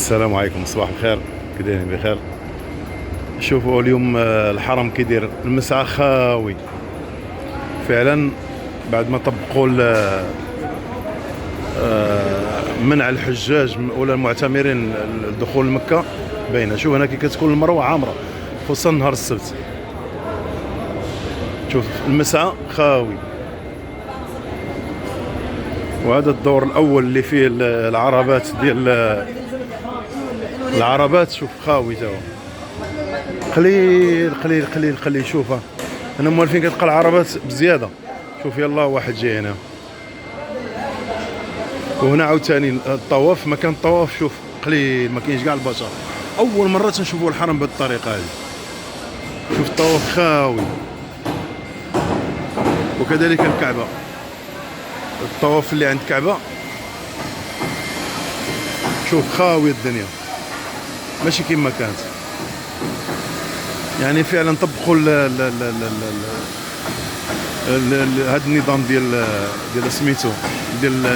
السلام عليكم، صباح الخير، كي دايرين بخير؟ شوفوا اليوم الحرم كي داير، المسعى خاوي فعلا بعد ما طبقوا منع الحجاج ولا المعتمرين الدخول لمكة. باينه، شوف هنا كي كتكون المروه عامره خصوصا نهار السبت. شوف المسعى خاوي، وهذا الدور الاول اللي فيه العربات ديال العربات. شوف خاوي تاهو، قليل قليل قليل قليل. شوفها هنا موالفين كتلقى العربات بزياده. شوف يلا واحد جاي هنا، وهنا عاوتاني الطواف، مكان الطواف شوف قليل، ما كاينش كاع البشر. اول مره تنشوفوا الحرم بهذه الطريقه هذه. شوف الطواف خاوي، وكذلك الكعبه، الطواف اللي عند الكعبه شوف خاوي الدنيا، ماشي كيما كانت. يعني فعلا طبقوا هذا النظام ديال سميتو ديال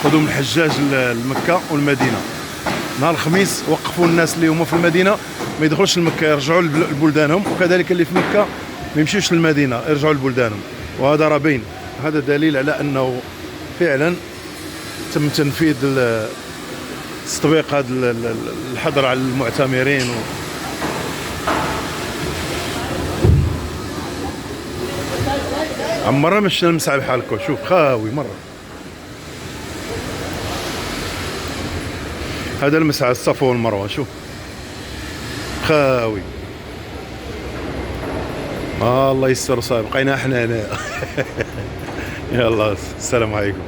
قدوم الحجاج لمكة والمدينة. نهار الخميس وقفوا الناس اللي هما في المدينة ما يدخلوش لمكة، يرجعوا لبلدانهم، وكذلك اللي في مكة ما يمشيوش للمدينة، يرجعوا لبلدانهم. وهذا راه باين، هذا دليل على انه فعلا تم تنفيذ تطبيق هذا الحظر على المعتمرين عمرنا ما شفنا المسعى بحال هكا. شوف خاوي مره. هذا المسعى الصفا والمروه، شوف خاوي. الله يستر، صاير بقينا احنا هنا. يلا السلام عليكم.